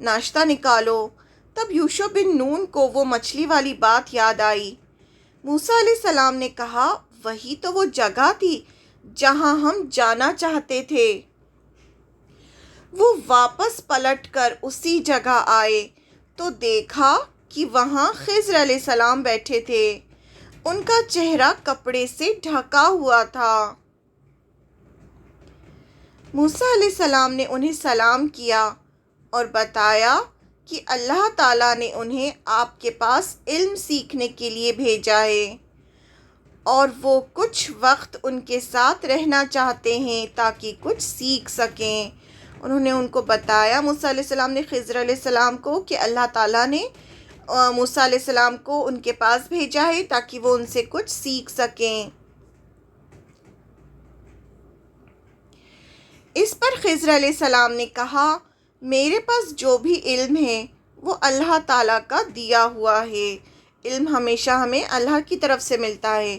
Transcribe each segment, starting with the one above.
ناشتہ نکالو۔ تب یوشع بن نون کو وہ مچھلی والی بات یاد آئی۔ موسیٰ علیہ السلام نے کہا، وہی تو وہ جگہ تھی جہاں ہم جانا چاہتے تھے۔ وہ واپس پلٹ کر اسی جگہ آئے تو دیکھا کہ وہاں خضر علیہ السلام بیٹھے تھے۔ ان کا چہرہ کپڑے سے ڈھکا ہوا تھا۔ موسیٰ علیہ السلام نے انہیں سلام کیا اور بتایا کہ اللہ تعالیٰ نے انہیں آپ کے پاس علم سیکھنے کے لیے بھیجا ہے اور وہ کچھ وقت ان کے ساتھ رہنا چاہتے ہیں تاکہ کچھ سیکھ سکیں۔ انہوں نے ان کو بتایا، موسیٰ علیہ السلام نے خضر علیہ السلام کو، کہ اللہ تعالیٰ نے موسیٰ علیہ السلام کو ان کے پاس بھیجا ہے تاکہ وہ ان سے کچھ سیکھ سکیں۔ اس پر خضر علیہ السلام نے کہا، میرے پاس جو بھی علم ہے وہ اللہ تعالیٰ کا دیا ہوا ہے۔ علم ہمیشہ ہمیں اللہ کی طرف سے ملتا ہے،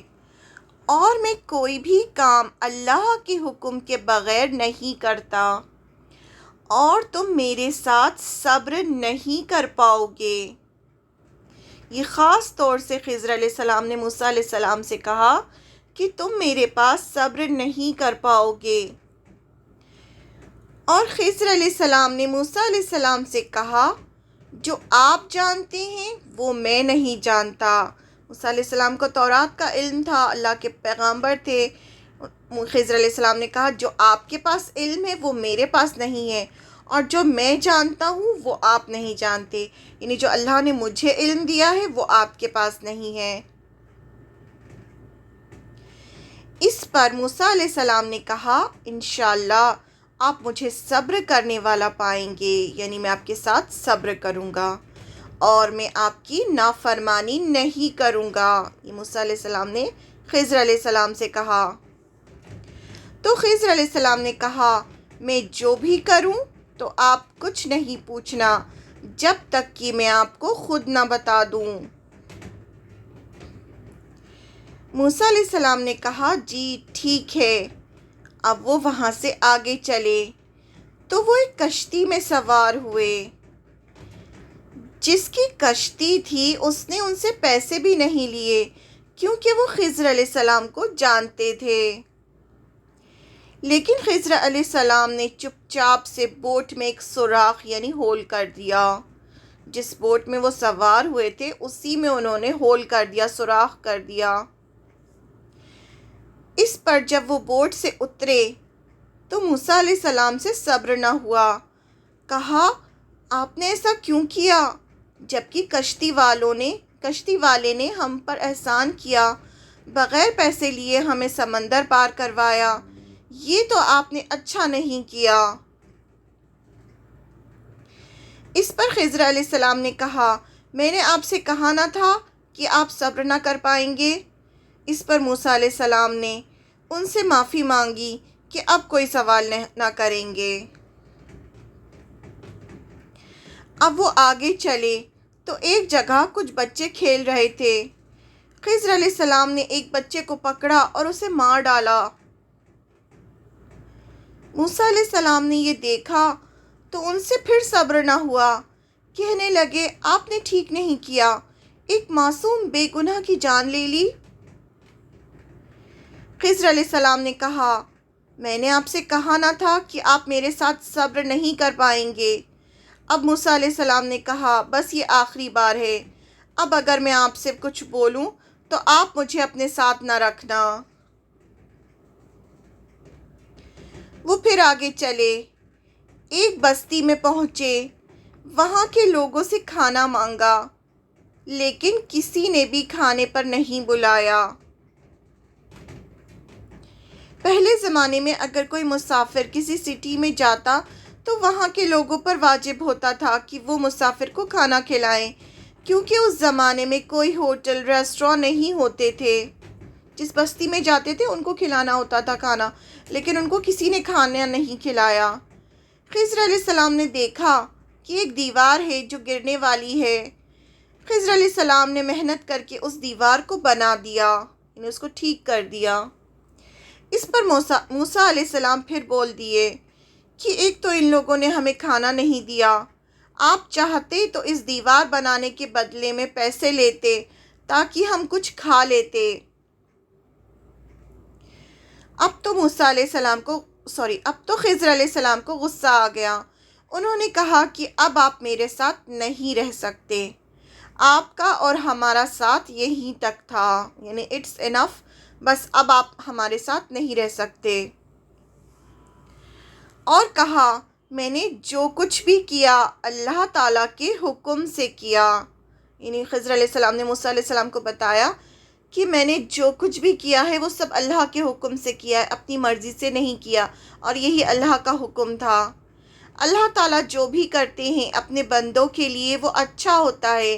اور میں کوئی بھی کام اللہ کے حکم کے بغیر نہیں کرتا، اور تم میرے ساتھ صبر نہیں کر پاؤ گے۔ یہ خاص طور سے خضر علیہ السلام نے موسیٰ علیہ السلام سے کہا کہ تم میرے پاس صبر نہیں کر پاؤ گے، اور خضر علیہ السلام نے موسیٰ علیہ السلام سے کہا، جو آپ جانتے ہیں وہ میں نہیں جانتا۔ موسیٰ علیہ السلام کو تورات کا علم تھا، اللہ کے پیغامبر تھے۔ خضر علیہ السلام نے کہا، جو آپ کے پاس علم ہے وہ میرے پاس نہیں ہے، اور جو میں جانتا ہوں وہ آپ نہیں جانتے، یعنی جو اللہ نے مجھے علم دیا ہے وہ آپ کے پاس نہیں ہے۔ اس پر موسیٰ علیہ السلام نے کہا، انشاءاللہ آپ مجھے صبر کرنے والا پائیں گے، یعنی میں آپ کے ساتھ صبر کروں گا اور میں آپ کی نافرمانی نہیں کروں گا۔ یہ موسیٰ علیہ السلام نے خضر علیہ السلام سے کہا۔ تو خضر علیہ السلام نے کہا، میں جو بھی کروں تو آپ کچھ نہیں پوچھنا جب تک کہ میں آپ کو خود نہ بتا دوں۔ موسیٰ علیہ السلام نے کہا، جی ٹھیک ہے۔ اب وہ وہاں سے آگے چلے تو وہ ایک کشتی میں سوار ہوئے۔ جس کی کشتی تھی اس نے ان سے پیسے بھی نہیں لیے، کیونکہ وہ خضر علیہ السلام کو جانتے تھے۔ لیکن خضر علیہ السلام نے چپ چاپ سے بوٹ میں ایک سوراخ یعنی ہول کر دیا۔ جس بوٹ میں وہ سوار ہوئے تھے اسی میں انہوں نے ہول کر دیا، سوراخ کر دیا۔ اس پر جب وہ بوٹ سے اترے تو موسیٰ علیہ السلام سے صبر نہ ہوا۔ کہا، آپ نے ایسا کیوں کیا جبکہ کشتی والے نے ہم پر احسان کیا، بغیر پیسے لیے ہمیں سمندر پار کروایا، یہ تو آپ نے اچھا نہیں کیا۔ اس پر خضر علیہ السلام نے کہا، میں نے آپ سے کہا نہ تھا کہ آپ صبر نہ کر پائیں گے۔ اس پر موسیٰ علیہ السلام نے ان سے معافی مانگی کہ اب کوئی سوال نہ کریں گے۔ اب وہ آگے چلے تو ایک جگہ کچھ بچے کھیل رہے تھے۔ خضر علیہ السلام نے ایک بچے کو پکڑا اور اسے مار ڈالا۔ موسیٰ علیہ السلام نے یہ دیکھا تو ان سے پھر صبر نہ ہوا۔ کہنے لگے، آپ نے ٹھیک نہیں کیا، ایک معصوم بے گناہ کی جان لے لی۔ خضر علیہ السلام نے کہا، میں نے آپ سے کہا نہ تھا کہ آپ میرے ساتھ صبر نہیں کر پائیں گے۔ اب موسیٰ علیہ السلام نے کہا، بس یہ آخری بار ہے، اب اگر میں آپ سے کچھ بولوں تو آپ مجھے اپنے ساتھ نہ رکھنا۔ وہ پھر آگے چلے، ایک بستی میں پہنچے، وہاں کے لوگوں سے کھانا مانگا، لیکن کسی نے بھی کھانے پر نہیں بلایا۔ پہلے زمانے میں اگر کوئی مسافر کسی سٹی میں جاتا تو وہاں کے لوگوں پر واجب ہوتا تھا کہ وہ مسافر کو کھانا کھلائیں، کیونکہ اس زمانے میں کوئی ہوٹل، ریسٹوران نہیں ہوتے تھے۔ جس بستی میں جاتے تھے ان کو کھلانا ہوتا تھا کھانا، لیکن ان کو کسی نے کھانا نہیں کھلایا۔ خضر علیہ السلام نے دیکھا کہ ایک دیوار ہے جو گرنے والی ہے۔ خضر علیہ السلام نے محنت کر کے اس دیوار کو بنا دیا، یعنی اس کو ٹھیک کر دیا۔ اس پر موسیٰ علیہ السلام پھر بول دیے کہ ایک تو ان لوگوں نے ہمیں کھانا نہیں دیا، آپ چاہتے تو اس دیوار بنانے کے بدلے میں پیسے لیتے تاکہ ہم کچھ کھا لیتے۔ اب تو خضر علیہ السلام کو غصہ آ گیا۔ انہوں نے کہا کہ اب آپ میرے ساتھ نہیں رہ سکتے، آپ کا اور ہمارا ساتھ یہیں تک تھا، یعنی اٹس انف، بس اب آپ ہمارے ساتھ نہیں رہ سکتے۔ اور کہا میں نے جو کچھ بھی کیا اللہ تعالیٰ کے حکم سے کیا، یعنی خضر علیہ السلام نے موسیٰ علیہ السلام کو بتایا کہ میں نے جو کچھ بھی کیا ہے وہ سب اللہ کے حکم سے کیا ہے، اپنی مرضی سے نہیں کیا، اور یہی اللہ کا حکم تھا۔ اللہ تعالیٰ جو بھی کرتے ہیں اپنے بندوں کے لیے وہ اچھا ہوتا ہے،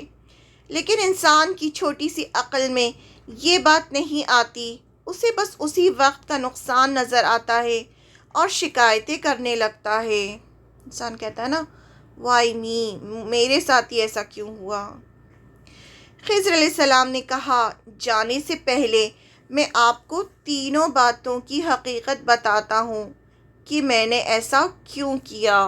لیکن انسان کی چھوٹی سی عقل میں یہ بات نہیں آتی، اسے بس اسی وقت کا نقصان نظر آتا ہے اور شکایتیں کرنے لگتا ہے۔ انسان کہتا ہے نا، وائی می، میرے ساتھ ہی ایسا کیوں ہوا۔ خضر علیہ السلام نے کہا جانے سے پہلے میں آپ کو تینوں باتوں کی حقیقت بتاتا ہوں کہ میں نے ایسا کیوں کیا۔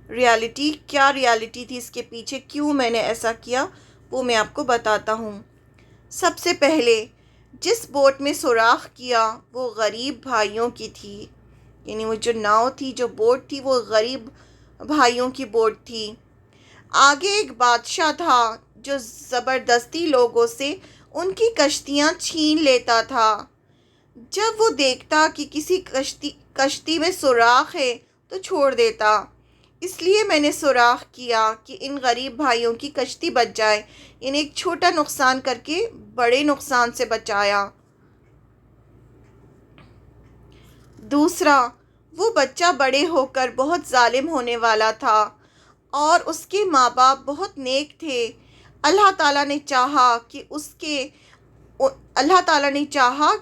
ریالٹی تھی اس کے پیچھے، کیوں میں نے ایسا کیا وہ میں آپ کو بتاتا ہوں۔ سب سے پہلے جس بوٹ میں سوراخ کیا وہ غریب بھائیوں کی تھی، یعنی وہ جو ناؤ تھی، جو بوٹ تھی، وہ غریب بھائیوں کی بوٹ تھی۔ آگے ایک بادشاہ تھا جو زبردستی لوگوں سے ان کی کشتیاں چھین لیتا تھا۔ جب وہ دیکھتا کہ کسی کشتی میں سوراخ ہے تو چھوڑ دیتا۔ اس لیے میں نے سوراخ کیا کہ ان غریب بھائیوں کی کشتی بچ جائے، یعنی ایک چھوٹا نقصان کر کے بڑے نقصان سے بچایا۔ دوسرا، وہ بچہ بڑے ہو کر بہت ظالم ہونے والا تھا اور اس کے ماں باپ بہت نیک تھے۔ اللہ تعالیٰ نے چاہا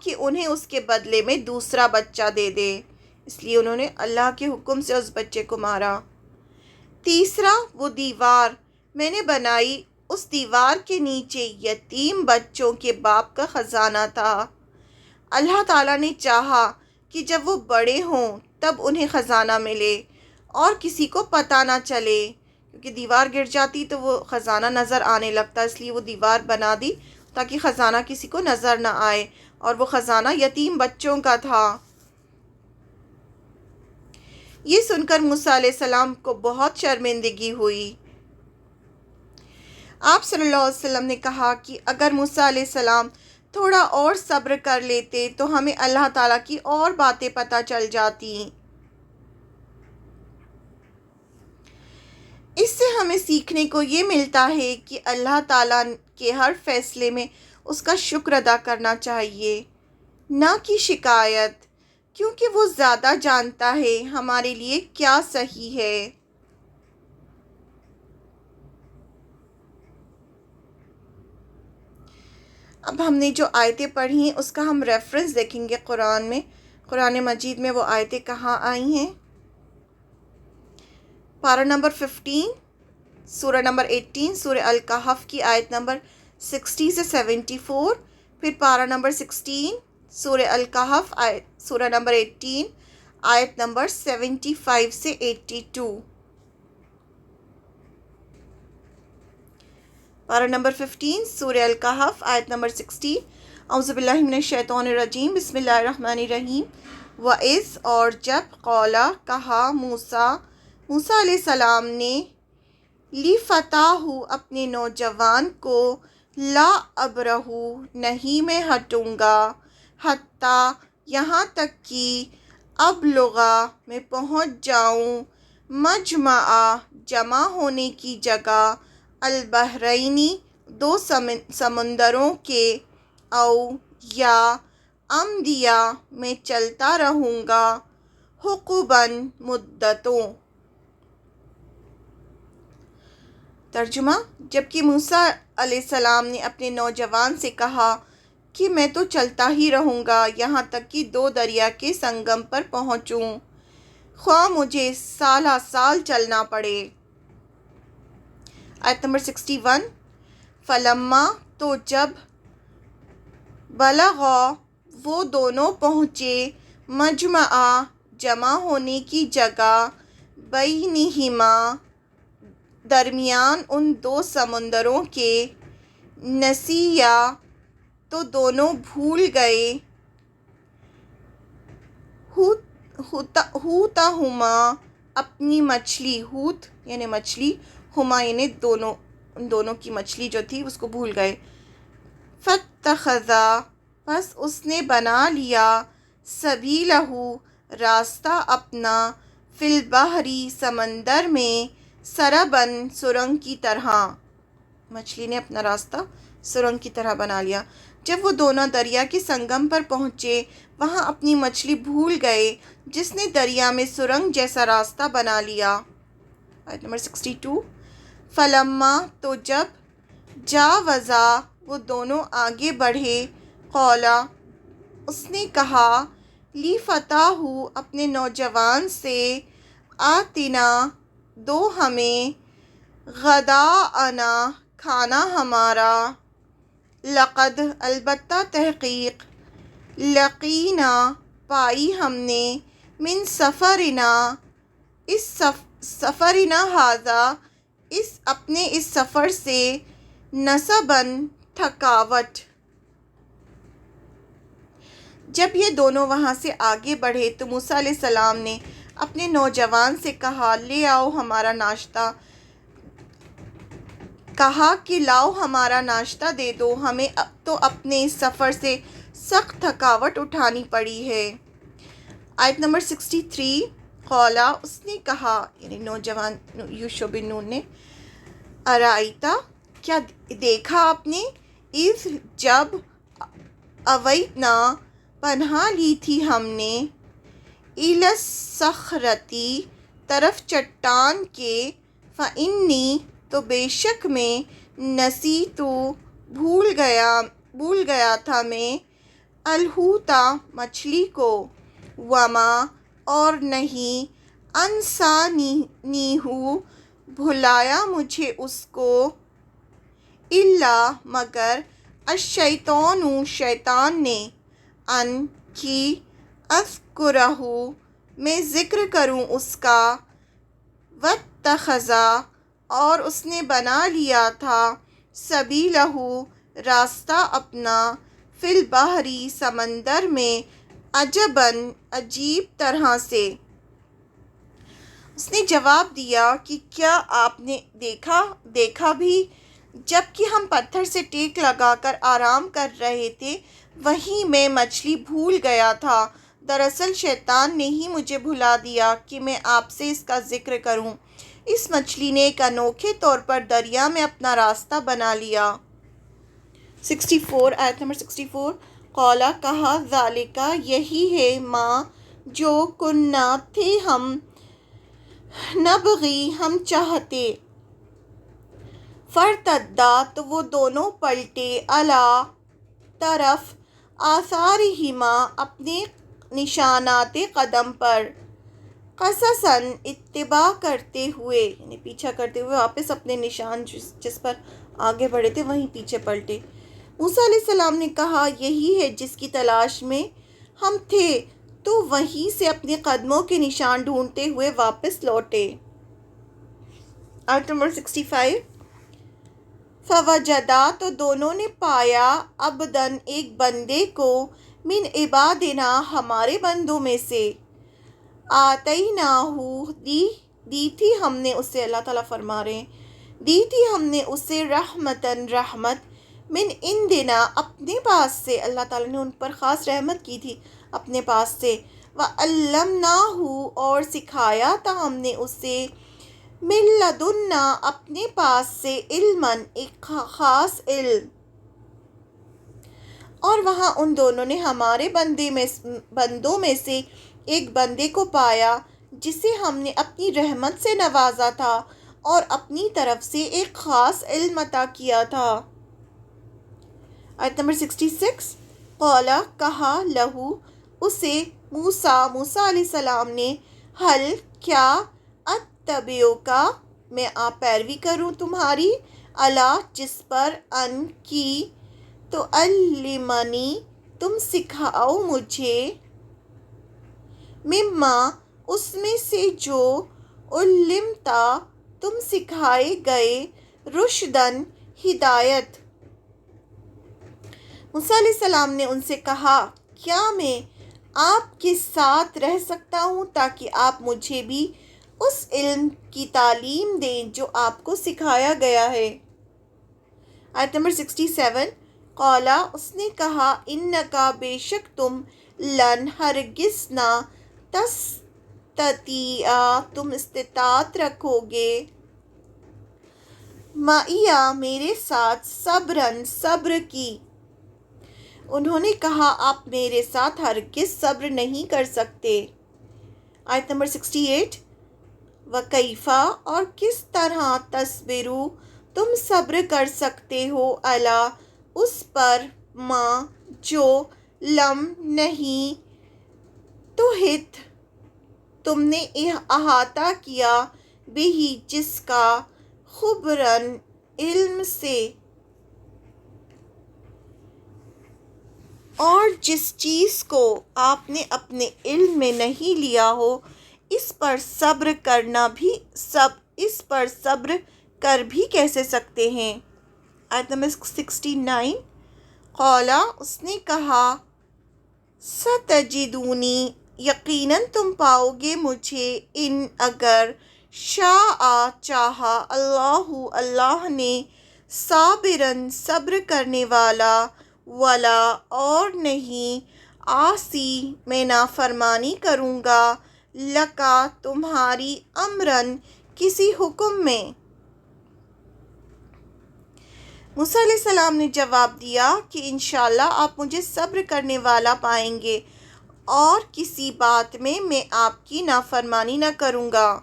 کہ انہیں اس کے بدلے میں دوسرا بچہ دے دے، اس لیے انہوں نے اللہ کے حکم سے اس بچے کو مارا۔ تیسرا، وہ دیوار میں نے بنائی، اس دیوار کے نیچے یتیم بچوں کے باپ کا خزانہ تھا۔ اللہ تعالیٰ نے چاہا کہ جب وہ بڑے ہوں تب انہیں خزانہ ملے اور کسی کو پتہ نہ چلے، کیونکہ دیوار گر جاتی تو وہ خزانہ نظر آنے لگتا، اس لیے وہ دیوار بنا دی تاکہ خزانہ کسی کو نظر نہ آئے، اور وہ خزانہ یتیم بچوں کا تھا۔ یہ سن کر موسیٰ علیہ السلام کو بہت شرمندگی ہوئی۔ آپ صلی اللہ علیہ وسلم نے کہا کہ اگر موسیٰ علیہ السلام تھوڑا اور صبر کر لیتے تو ہمیں اللہ تعالیٰ کی اور باتیں پتہ چل جاتی۔ اس سے ہمیں سیکھنے کو یہ ملتا ہے کہ اللہ تعالیٰ کے ہر فیصلے میں اس کا شکر ادا کرنا چاہیے، نہ کہ شکایت، کیونکہ وہ زیادہ جانتا ہے ہمارے لیے کیا صحیح ہے۔ اب ہم نے جو آیتیں پڑھی ہیں اس کا ہم ریفرنس دیکھیں گے قرآن مجید میں وہ آیتیں کہاں آئی ہیں۔ پارہ نمبر 15، سورہ نمبر 18، سورہ الکہف کی آیت نمبر 60 سے 74، پھر پارہ نمبر 16، سورہ الکہف، سورہ نمبر 18، آیت نمبر 75 سے 82۔ پارہ نمبر 15، سورہ الکہف، آیت نمبر 60۔ اعوذ باللہ من الشیطان الرجیم، بسم اللہ الرحمن الرحیم۔ وَإِذْ، اور جب، قَالَ، کہا، موسیٰ علیہ السلام نے، لِفَتَاهُ، اپنے نوجوان کو، لا ابرح، نہیں میں ہٹوں گا، حتیٰ، یہاں تک کہ، ابلغ، میں پہنچ جاؤں، مجمع، جمع ہونے کی جگہ، البحرین، دو سمندروں کے، او، یا، امدیا، میں چلتا رہوں گا، حقباً، مدتوں۔ ترجمہ، جبکہ موسیٰ علیہ السلام نے اپنے نوجوان سے کہا کہ میں تو چلتا ہی رہوں گا یہاں تک کہ دو دریا کے سنگم پر پہنچوں، خواہ مجھے سالہ سال چلنا پڑے۔ آیت نمبر 61۔ فلما، تو جب، بلغا، وہ دونوں پہنچے، مجمع، جمع ہونے کی جگہ، بینہما درمیان ان دو سمندروں کے، نسیا تو دونوں بھول گئے، ہوتہما اپنی مچھلی، ہوت یعنی مچھلی، ہما یعنی دونوں، ان دونوں کی مچھلی جو تھی اس کو بھول گئے۔ فاتخذا پس اس نے بنا لیا، سبیلہ راستہ اپنا، فی البحری سمندر میں، سربن سرنگ کی طرح، مچھلی نے اپنا راستہ سرنگ کی طرح بنا لیا۔ جب وہ دونوں دریا کے سنگم پر پہنچے، وہاں اپنی مچھلی بھول گئے جس نے دریا میں سرنگ جیسا راستہ بنا لیا۔ آیت نمبر 62۔ فلما تو جب، جاوزا وہ دونوں آگے بڑھے، قولا اس نے کہا، لی فتاہ اپنے نوجوان سے، آتنا دو ہمیں، غداءنا کھانا ہمارا، لقد البتہ تحقیق، لقینا پائی ہم نے، من سفرنا اس سفرنا ھذا اس اپنے اس سفر سے، نصباً تھکاوٹ۔ جب یہ دونوں وہاں سے آگے بڑھے تو موسیٰ علیہ السلام نے اپنے نوجوان سے کہا، لے آؤ ہمارا ناشتہ، کہا کہ لاؤ ہمارا ناشتہ دے دو، ہمیں تو اپنے اس سفر سے سخت تھکاوٹ اٹھانی پڑی ہے۔ آیت نمبر 63۔ قولا اس نے کہا، یعنی نوجوان یوشع بن نون نے، ارائیتا کیا دیکھا آپ نے، اذ جب، اویتنا پناہ لی تھی ہم نے، الی الصخرۃ طرف چٹان کے، فانی تو بے شک میں، نسیتو بھول گیا تھا میں، الحوتا مچھلی کو، وما اور نہیں، انسانیہ بھلایا مجھے اس کو، الا مگر، الشیطان شیطان نے، ان کی، اذکرہ میں ذکر کروں اس کا، واتخذ اور اس نے بنا لیا تھا، سبیلہ راستہ اپنا، فی البحری سمندر میں، عجباً عجیب طرح سے۔ اس نے جواب دیا کہ کیا آپ نے دیکھا بھی، جب کہ ہم پتھر سے ٹیک لگا کر آرام کر رہے تھے، وہیں میں مچھلی بھول گیا تھا، دراصل شیطان نے ہی مجھے بھلا دیا کہ میں آپ سے اس کا ذکر کروں۔ اس مچھلی نے ایک انوکھے طور پر دریا میں اپنا راستہ بنا لیا۔ 64۔ آیت نمبر 64۔ قولا کہا، ذالک یہی ہے، ما جو، کنا تھے ہم، نبغی ہم چاہتے، فارتدا تو وہ دونوں پلٹے، علی طرف، آثارہما اپنے نشانات قدم پر، قصصاً اتباع کرتے ہوئے، یعنی پیچھا کرتے ہوئے، واپس اپنے نشان جس پر آگے بڑھے تھے وہیں پیچھے پلٹے۔ موسیٰ علیہ السلام نے کہا، یہی ہے جس کی تلاش میں ہم تھے، تو وہیں سے اپنے قدموں کے نشان ڈھونڈتے ہوئے واپس لوٹے۔ آیت نمبر 65۔ فوجدا تو دونوں نے پایا، عبداً ایک بندے کو، من عبادنا ہمارے بندوں میں سے، آتیناہ دی تھی ہم نے اسے، اللہ تعالیٰ فرما رہے ہیں، دی تھی ہم نے اسے، رحمتاً رحمت، من عندنا اپنے پاس سے، اللہ تعالیٰ نے ان پر خاص رحمت کی تھی اپنے پاس سے، وعلمناہ اور سکھایا تھا ہم نے اسے، من لدنا اپنے پاس سے، علماً ایک خاص علم۔ اور وہاں ان دونوں نے ہمارے بندوں میں سے ایک بندے کو پایا جسے ہم نے اپنی رحمت سے نوازا تھا اور اپنی طرف سے ایک خاص علم عطا کیا تھا۔ آیت نمبر 66۔ قولا کہا، لہو اسے، موسیٰ علیہ السلام نے، ہل کیا، اتبعک میں پیروی کروں تمہاری، علی جس پر، ان کی، تعلمنی تم سکھاؤ مجھے، مما اس میں سے جو، علمتا تم سکھائے گئے، رشدن ہدایت۔ موسیٰ علیہ السلام نے ان سے کہا، کیا میں آپ کے ساتھ رہ سکتا ہوں تاکہ آپ مجھے بھی اس علم کی تعلیم دیں جو آپ کو سکھایا گیا ہے؟ آیت نمبر 67، قالا اس نے کہا، انکا بے شک تم، لن ہرگز نہ، تستطیع تم استطاعت رکھو گے، معیہ میرے ساتھ، صبرن صبر کی۔ انہوں نے کہا، آپ میرے ساتھ ہرگز صبر نہیں کر سکتے۔ آیت نمبر 68، وَکَیْفَ اور کس طرح، تَصْبِرُ تم صبر کر سکتے ہو، عَلیٰ اس پر، ما جو، لم نہیں، تُحِط تم نے احاطہ کیا، بِہِ جس کا، خبراً علم سے، اور جس چیز کو آپ نے اپنے علم میں نہیں لیا ہو، اس پر صبر کر بھی کیسے سکتے ہیں؟ آیت نمبر 69، قالا اس نے کہا، ستجدونی یقیناً تم پاؤ گے مجھے، ان اگر، شاء چاہا، اللہ نے، صابراً صبر کرنے والا، ولا اور نہیں، عاصی میں نافرمانی کروں گا، لکا تمہاری، امراً کسی حکم میں۔ موسیٰ علیہ السلام نے جواب دیا کہ انشاءاللہ آپ مجھے صبر کرنے والا پائیں گے اور کسی بات میں آپ کی نافرمانی نہ کروں گا۔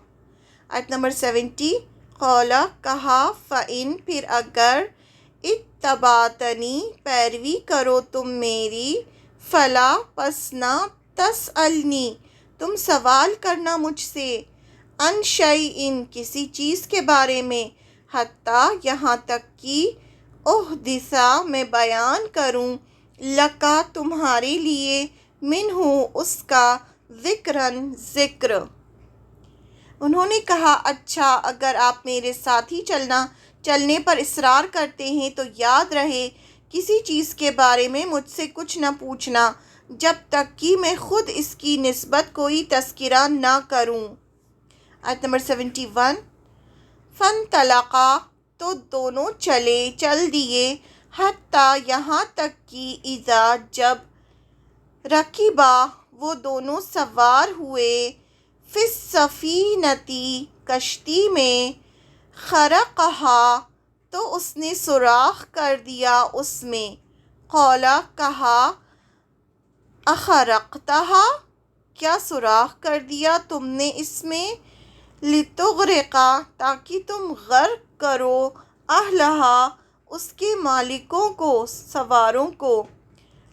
آیت نمبر 70، قالا کہا، فَإِن پھر اگر، اتبعتنی پیروی کرو تم میری، فلا پس نہ، تسألنی تم سوال کرنا مجھ سے، عن شیء کسی چیز کے بارے میں، حتیٰ یہاں تک کہ، احدث میں بیان کروں، لکا تمہارے لیے، منہ اس کا، ذکراً ذکر۔ انہوں نے کہا، اچھا اگر آپ میرے ساتھ ہی چلنے پر اصرار کرتے ہیں تو یاد رہے کسی چیز کے بارے میں مجھ سے کچھ نہ پوچھنا جب تک کہ میں خود اس کی نسبت کوئی تذکرہ نہ کروں۔ آیت نمبر 71، فانطلقا تو دونوں چل دیے، حتیٰ یہاں تک کہ، اذا جب، رکبا وہ دونوں سوار ہوئے، فی السفینۃ کشتی میں، خرقہا تو اس نے سوراخ کر دیا اس میں، قالا کہا، اخرقتہا کیا سوراخ کر دیا تم نے اس میں، لتغرقا تاکہ تم غرق کرو، اہلہا اس کے مالکوں کو، سواروں کو،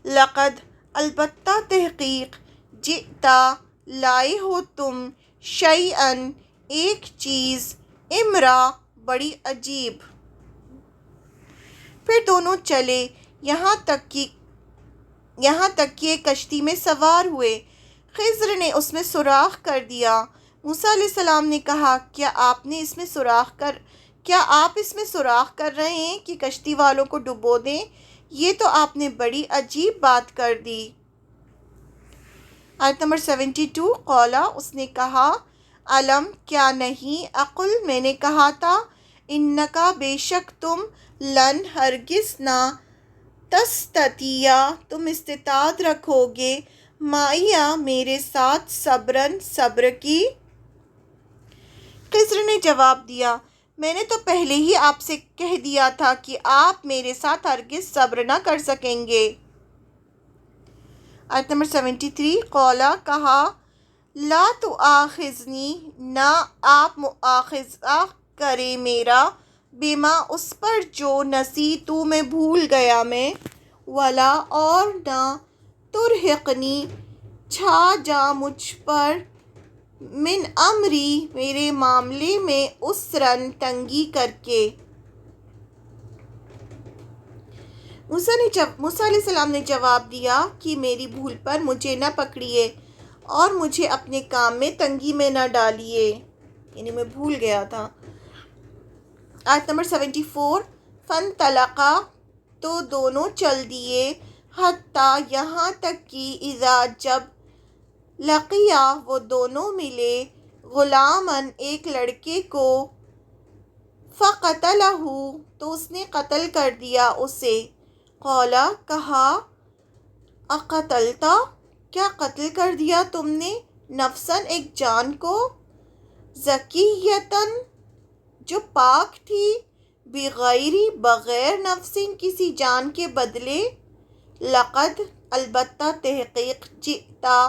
لقد البتہ تحقیق، جئتا لائے ہو تم، شیئاً ایک چیز، امرا بڑی عجیب۔ پھر دونوں چلے یہاں تک کہ ایک کشتی میں سوار ہوئے، خضر نے اس میں سوراخ کر دیا۔ موسیٰ علیہ السلام نے کہا، کیا آپ اس میں سوراخ کر رہے ہیں کہ کشتی والوں کو ڈبو دیں؟ یہ تو آپ نے بڑی عجیب بات کر دی۔ آیت نمبر 72، قالا اس نے کہا، علم کیا نہیں، اقل میں نے کہا تھا، انکا بے شک تم، لن ہرگز نہ، تستطیع تم استطاعت رکھو گے، معیہ میرے ساتھ، صبراً صبر کی۔ خضر نے جواب دیا، میں نے تو پہلے ہی آپ سے کہہ دیا تھا کہ آپ میرے ساتھ ہرگز صبر نہ کر سکیں گے۔ آیت نمبر 73، قالا کہا، لا تؤاخذنی نہ آپ مؤاخذہ کریں میرا، بما اس پر جو، نسیت میں بھول گیا میں، ولا اور نہ، ترہقنی چھا جا مجھ پر، من امری میرے معاملے میں، عسراً تنگی کر کے۔ موسیٰ علیہ السلام نے جواب دیا کہ میری بھول پر مجھے نہ پکڑیے اور مجھے اپنے کام میں تنگی میں نہ ڈالیے۔ یعنی میں بھول گیا تھا۔ آیت نمبر 74، فَانْطَلَقَا، تو دونوں چل دیے، حتیٰ یہاں تک کہ اذا جب لقیا وہ دونوں ملے، غلاماً ایک لڑکے کو، فَقَتَلَهُ تو اس نے قتل کر دیا اسے، قَالَ کہا، اقتلتا کیا قتل کر دیا تم نے، نفساً ایک جان کو، زکیۃً جو پاک تھی، بغیر بغیر نفسٍ کسی جان کے بدلے، لقد البتہ تحقیق، جئتا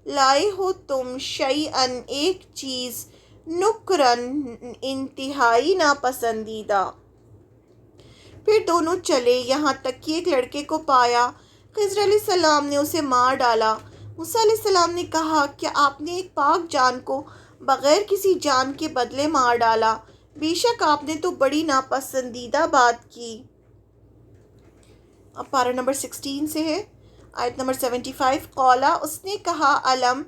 لائے ہو تم، شیئاً ایک چیز، نکراً انتہائی ناپسندیدہ۔ پھر دونوں چلے یہاں تک کہ ایک لڑکے کو پایا، خضر علیہ السلام نے اسے مار ڈالا۔ موسیٰ علیہ السلام نے کہا، کیا آپ نے ایک پاک جان کو بغیر کسی جان کے بدلے مار ڈالا؟ بے شک آپ نے تو بڑی ناپسندیدہ بات کی۔ اب پارہ نمبر 16 سے ہے، آیت نمبر 75، قولا اس نے کہا، علم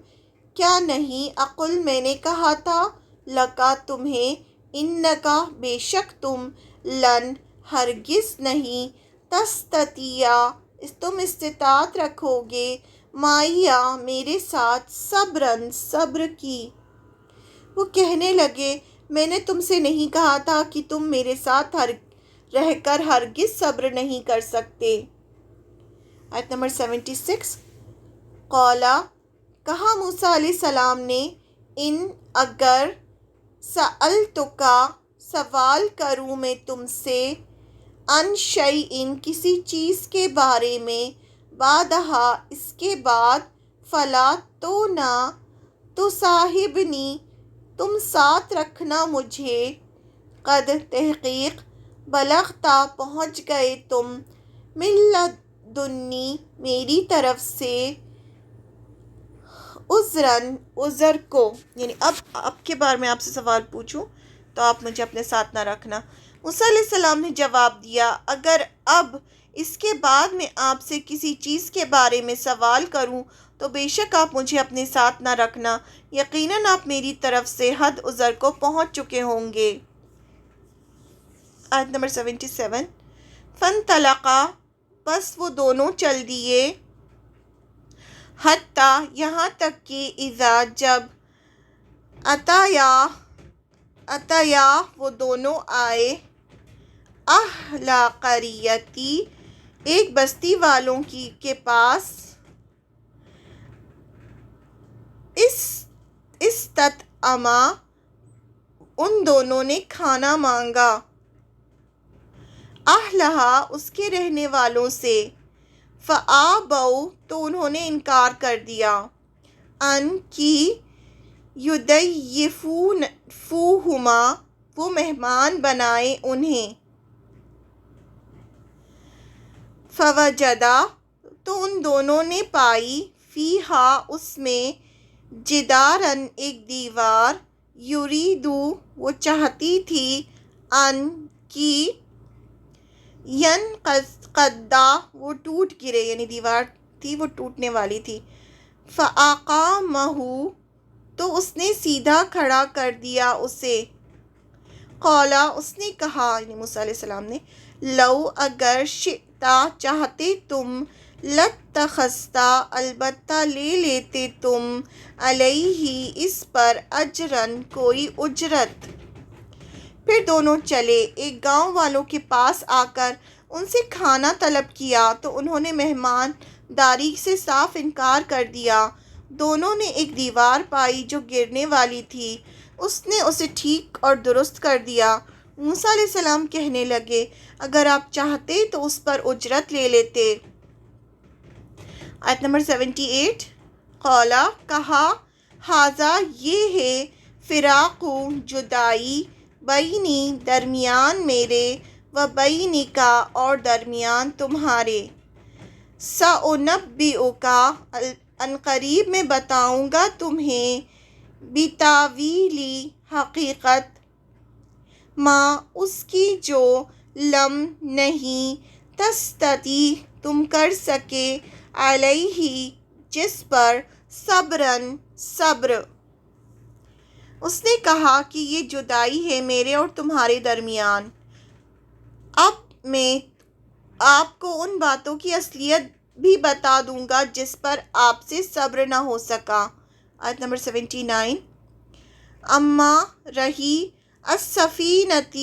کیا نہیں، اقل میں نے کہا تھا، لکا تمہیں، انکا بے شک تم، لن ہرگز نہیں، تستطیع تم استطاعت رکھو گے، معیا میرے ساتھ، صبراً صبر کی۔ وہ کہنے لگے، میں نے تم سے نہیں کہا تھا کہ تم میرے ساتھ رہ کر ہرگز صبر نہیں کر سکتے۔ آیت نمبر 76، قولا کہا موسیٰ علیہ السلام نے، ان اگر سألتکا سوال کروں میں تم سے، عن شیئن کسی چیز کے بارے میں، بعدہا اس کے بعد، فلا تو نہ، تصاحبنی تم ساتھ رکھنا مجھے، قد تحقیق، بلغتا پہنچ گئے تم، من لدنی میری طرف سے، عذراً عذر کو، یعنی اب کے بار میں آپ سے سوال پوچھوں تو آپ مجھے اپنے ساتھ نہ رکھنا۔ موسیٰ علیہ السلام نے جواب دیا، اگر اب اس کے بعد میں آپ سے کسی چیز کے بارے میں سوال کروں تو بے شک آپ مجھے اپنے ساتھ نہ رکھنا، یقیناً آپ میری طرف سے حد عذر کو پہنچ چکے ہوں گے۔ آیت نمبر 77، فَانْطَلَقَا بس وہ دونوں چل دیے، حتیٰ یہاں تک کہ اذا جب اتیا وہ دونوں آئے، اہل قریتی ایک بستی والوں کے پاس، استطعما ان دونوں نے کھانا مانگا، اہلہا اس کے رہنے والوں سے، فآبوا تو انہوں نے انکار کر دیا، ان کی یضیفوہما وہ مہمان بنائے انہیں، فوجدا تو ان دونوں نے پائی، فیہا اس میں، جداراً ایک دیوار، یریدو وہ چاہتی تھی، ان کی ینقضا وہ ٹوٹ گرے، یعنی دیوار تھی وہ ٹوٹنے والی تھی، فأقامہ تو اس نے سیدھا کھڑا کر دیا اسے، قولا اس نے کہا، یعنی موسیٰ علیہ السلام نے، لو اگر شئتا چاہتے تم، لاتخذتا البتہ لے لیتے تم، علیہ اس پر، اجراً کوئی اجرت۔ پھر دونوں چلے، ایک گاؤں والوں کے پاس آ کر ان سے کھانا طلب کیا تو انہوں نے مہمان داری سے صاف انکار کر دیا۔ دونوں نے ایک دیوار پائی جو گرنے والی تھی، اس نے اسے ٹھیک اور درست کر دیا۔ موسیٰ علیہ السلام کہنے لگے، اگر آپ چاہتے تو اس پر اجرت لے لیتے۔ آیت نمبر 78، قولا کہا، ھذا یہ ہے، فراق جدائی، بینی درمیان میرے، و بینکا اور درمیان تمہارے، سأنبئک عنقریب میں بتاؤں گا تمہیں، بتاویلی حقیقت، ما اس کی جو، لم نہیں، تستطیع تم کر سکے، علیہ جس پر، صبراً صبر۔ اس نے کہا کہ یہ جدائی ہے میرے اور تمہارے درمیان، اب میں آپ کو ان باتوں کی اصلیت بھی بتا دوں گا جس پر آپ سے صبر نہ ہو سکا۔ آیت نمبر 79۔ اما رہی السفینۃ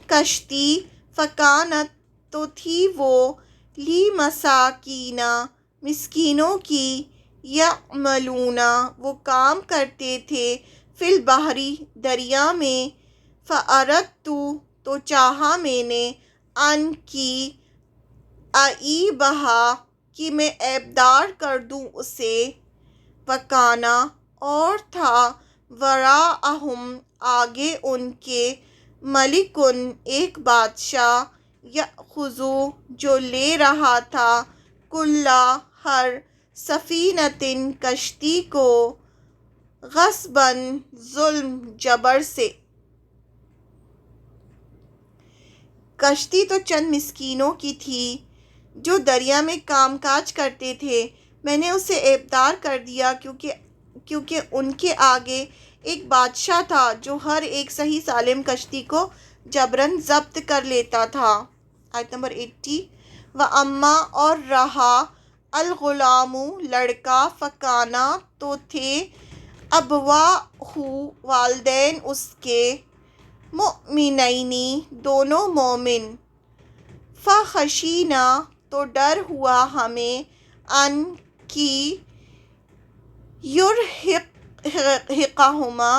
کشتی فکانت، تو تھی وہ لی مساکین مسکینوں کی، یعملون وہ کام کرتے تھے، فی البحری دریا میں، فاردت تو چاہا میں نے، ان کی اعیبہا کہ میں عیبدار کر دوں اسے، وکانا اور تھا، وراءہم آگے ان کے، ملکن ایک بادشاہ، یأخذ جو لے رہا تھا، کلا ہر سفینۃ کشتی کو، غصباً ظلم جبر سے۔ کشتی تو چند مسکینوں کی تھی جو دریا میں کام کاج کرتے تھے، میں نے اسے عیبدار کر دیا کیونکہ ان کے آگے ایک بادشاہ تھا جو ہر ایک صحیح سالم کشتی کو جبراً ضبط کر لیتا تھا۔ آیت نمبر 80۔ وَأَمَّا اور رہا، الغلام لڑکا، فکانا تو تھے، ابواہ والدین اس کے، مؤمنین دونوں مومن، فخشینا تو ڈر ہوا ہمیں، ان کی یرہقہما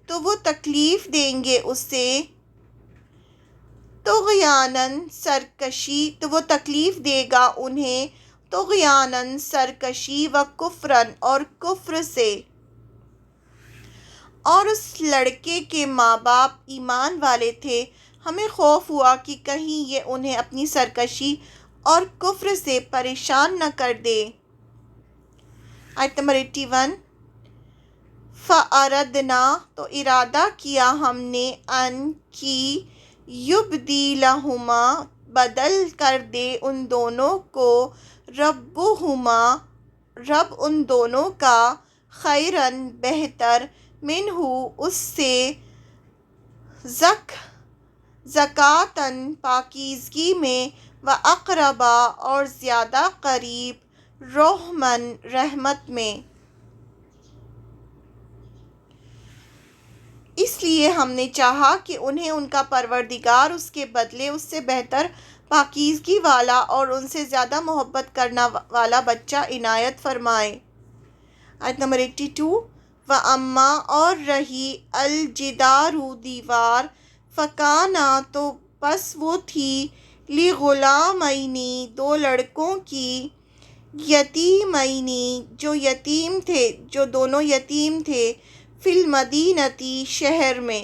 تو وہ تکلیف دیں گے اسے، طغیاناً سرکشی تو وہ تکلیف دے گا انہیں، طغیاناً سرکشی، وکفراً اور کفر سے۔ اور اس لڑکے کے ماں باپ ایمان والے تھے، ہمیں خوف ہوا کہ کہیں یہ انہیں اپنی سرکشی اور کفر سے پریشان نہ کر دے۔ آیت نمبر 81۔ فَأَرَدْنَا تو ارادہ کیا ہم نے، ان کی یُبْدِلَہُمَا بدل کر دے ان دونوں کو، ربُّہُمَا رب ان دونوں کا، خیراً بہتر، منہ اس سے، زکوٰۃً پاکیزگی میں، وَأَقْرَبَ اور زیادہ قریب، رحماً رحمت میں۔ اس لیے ہم نے چاہا کہ انہیں ان کا پروردگار اس کے بدلے اس سے بہتر پاکیزگی والا اور ان سے زیادہ محبت کرنا والا بچہ عنایت فرمائے۔ آیت نمبر 82۔ وَأَمَّا اور رہی، الجدارُ دیوار، فکانا تو پس وہ تھی، لغلامین دو لڑکوں کی، یتیمین جو یتیم تھے، جو دونوں یتیم تھے، فی المدینۃ شہر میں،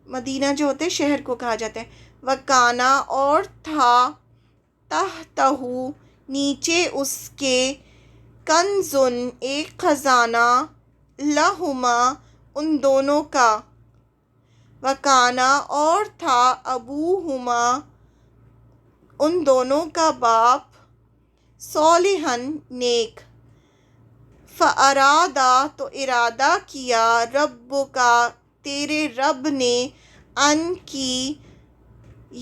مدینہ جو ہوتے ہیں شہر کو کہا جاتا ہے، وکانا اور تھا، تحتہ نیچے اس کے، کنزٌ ایک خزانہ، لہما ان دونوں کا، وکانا اور تھا، ابوہما ان دونوں کا باپ، صالحاً نیک، فَأَرَادَا تو ارادہ کیا، ربُّکَ تیرے رب نے، ان کی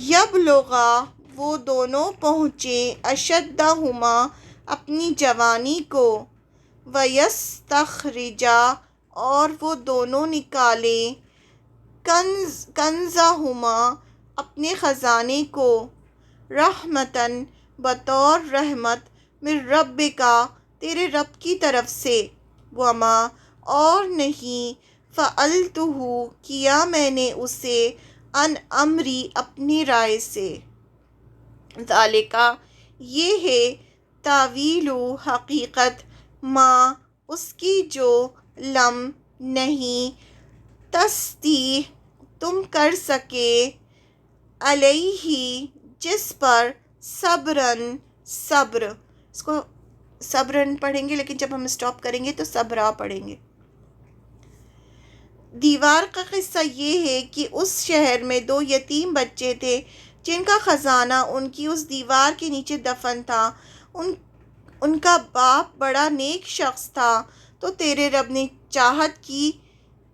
یبلغا وہ دونوں پہنچیں، اشدہما اپنی جوانی کو، وَیَسْتَخْرِجَا اور وہ دونوں نکالیں، کنزہما اپنے خزانے کو، رحمتاً بطور رحمت، من ربک تیرے رب کی طرف سے، وما اور نہیں، فعلتہ کیا میں نے اسے، عن امری اپنی رائے سے، ذالک یہ ہے، تاویل حقیقت، ما اس کی جو، لم نہیں، تستطیع تم کر سکے، علیہ جس پر، صبراً صبر، اس کو صبراً پڑھیں گے لیکن جب ہم اسٹاپ کریں گے تو صبرا پڑھیں گے۔ دیوار کا قصہ یہ ہے کہ اس شہر میں دو یتیم بچے تھے جن کا خزانہ ان کی اس دیوار کے نیچے دفن تھا، ان کا باپ بڑا نیک شخص تھا، تو تیرے رب نے چاہت کی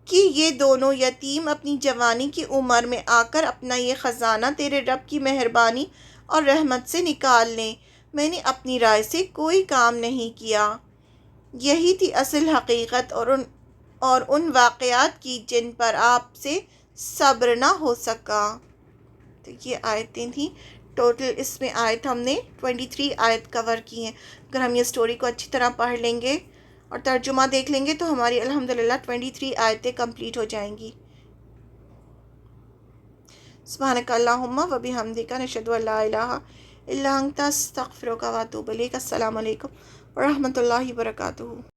کہ یہ دونوں یتیم اپنی جوانی کی عمر میں آ کر اپنا یہ خزانہ تیرے رب کی مہربانی اور رحمت سے نکال لیں۔ میں نے اپنی رائے سے کوئی کام نہیں کیا۔ یہی تھی اصل حقیقت اور ان واقعات کی جن پر آپ سے صبر نہ ہو سکا۔ تو یہ آیتیں تھیں ٹوٹل، اس میں آیت ہم نے 23 آیت کور کی ہیں۔ اگر ہم یہ سٹوری کو اچھی طرح پڑھ لیں گے اور ترجمہ دیکھ لیں گے تو ہماری الحمدللہ 23 آیتیں کمپلیٹ ہو جائیں گی۔ سبحانک اللہم و بحمدک، نشہد ان لا الہ الا انت، استغفرک و اتوب الیک۔ السلام علیکم ورحمۃ اللہ وبرکاتہ۔